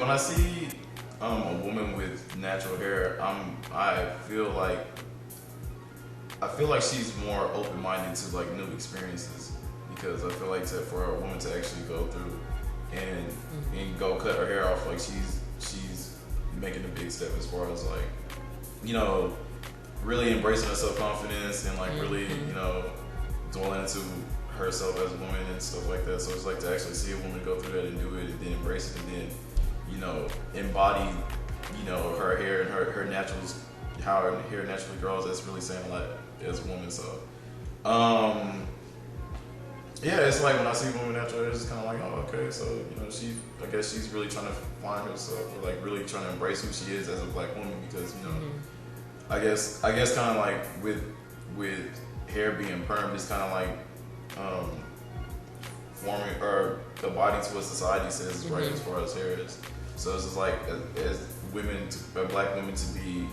when I see a woman with natural hair, I feel like she's more open-minded to like new experiences, because I feel like for a woman to actually go through and go cut her hair off, like she's making a big step as far as like, you know, really embracing her self-confidence and like really, you know, dwelling into herself as a woman and stuff like that. So it's like to actually see a woman go through that and do it and then embrace it and then, you know, embody, you know, her hair and her naturals, how her hair naturally grows. That's really saying a lot as a woman. So yeah, it's like when I see a woman with natural hair, it's kind of like, oh, okay, so, you know, I guess she's really trying to find herself, or like really trying to embrace who she is as a black woman, because, you know, I guess kind of like with hair being perm, it's kind of like forming or abiding to what society says is right as far as hair is. So it's just like as women, black women, to be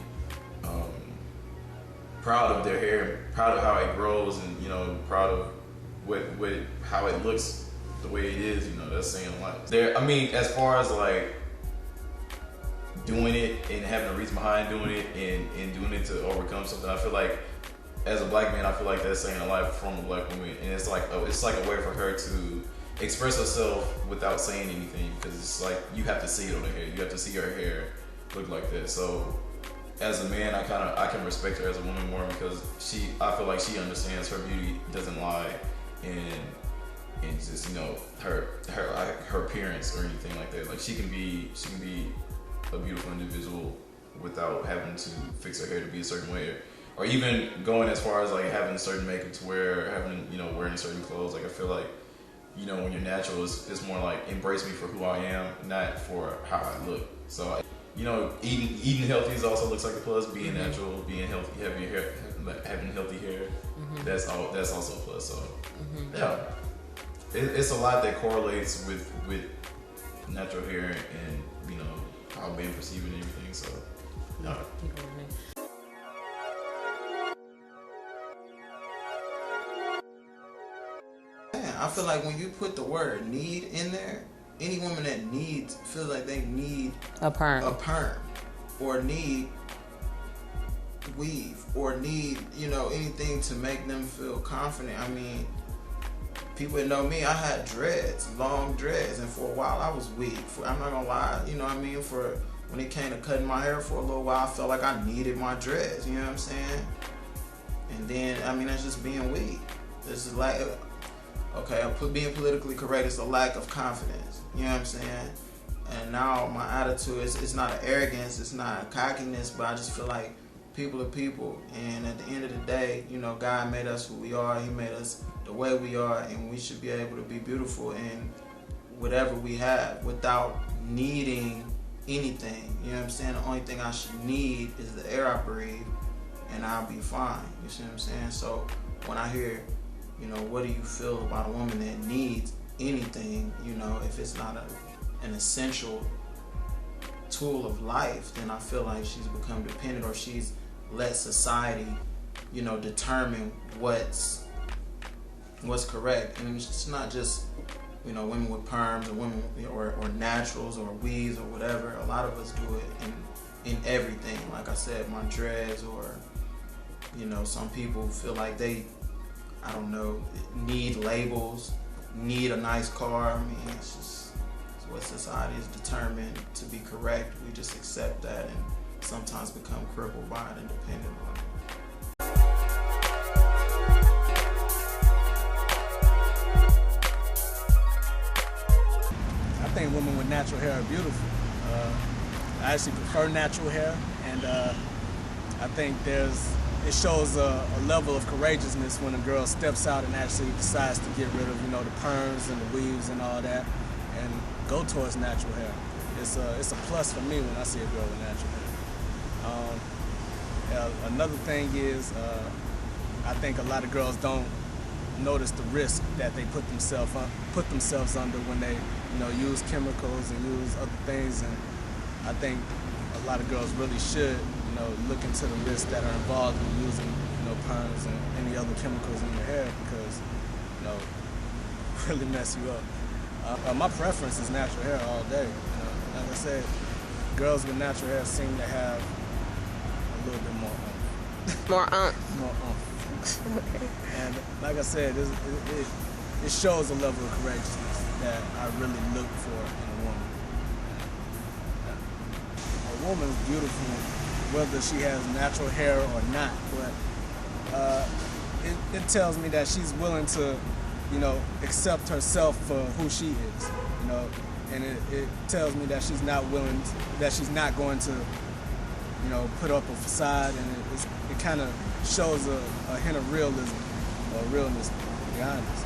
proud of their hair, proud of how it grows, and, you know, proud of how it looks the way it is, you know, that's saying a lot. I mean, as far as like doing it and having a reason behind doing it and doing it to overcome something, I feel like as a black man, I feel like that's saying a lot from a black woman, and it's like a way for her to express herself without saying anything, because it's like you have to see it on her hair, you have to see her hair look like that. So as a man, I can respect her as a woman more, because I feel like she understands her beauty doesn't lie in just, you know, her appearance or anything like that. Like she can be a beautiful individual without having to fix her hair to be a certain way, or even going as far as like having certain makeup to wear, you know, wearing certain clothes. Like I feel like, you know, when you're natural, it's more like embrace me for who I am, not for how I look. So you know, eating healthy also looks like a plus. Being natural, being healthy, having healthy hair, that's also a plus. So yeah, it's a lot that correlates with natural hair and, you know, how men perceive it and everything. So yeah. I feel like when you put the word need in there, any woman that feels like they need a perm, or need weave, or need, you know, anything to make them feel confident. I mean, people that know me, I had dreads, long dreads, and for a while I was weak. I'm not gonna lie, you know what I mean? When it came to cutting my hair for a little while, I felt like I needed my dreads, you know what I'm saying? And then, I mean, that's just being weak. This is like, okay, being politically correct, it's a lack of confidence, you know what I'm saying? And now my attitude is, it's not an arrogance, it's not a cockiness, but I just feel like people are people, and at the end of the day, you know, God made us who we are, He made us the way we are, and we should be able to be beautiful in whatever we have without needing anything, you know what I'm saying? The only thing I should need is the air I breathe, and I'll be fine, you see what I'm saying? So when I hear, you know, what do you feel about a woman that needs anything, you know, if it's not an essential tool of life, then I feel like she's become dependent, or she's let society, you know, determine what's correct. And it's not just, you know, women with perms or women or naturals or weaves or whatever. A lot of us do it in everything. Like I said, my dreads, or, you know, some people feel like they, I don't know, need labels, need a nice car. I mean, it's just what society is determined to be correct. We just accept that and sometimes become crippled by it and dependent on it. I think women with natural hair are beautiful. I actually prefer natural hair, and I think it shows a level of courageousness when a girl steps out and actually decides to get rid of, you know, the perms and the weaves and all that, and go towards natural hair. It's a plus for me when I see a girl with natural hair. Another thing is, I think a lot of girls don't notice the risk that they put themselves under when they, you know, use chemicals and use other things. And I think a lot of girls really should, you know, look into the risks that are involved in using, you know, perms and any other chemicals in your hair, because, you know, really mess you up. My preference is natural hair all day. You know? Like I said, girls with natural hair seem to have a little bit more oomph. More umph. More oomph. Okay. And like I said, it shows a level of courageousness that I really look for in a woman. A woman's beautiful whether she has natural hair or not, but it tells me that she's willing to, accept herself for who she is, and it tells me that she's not willing, that she's not going to, put up a facade, and it kind of shows a hint of realism or realness behind this.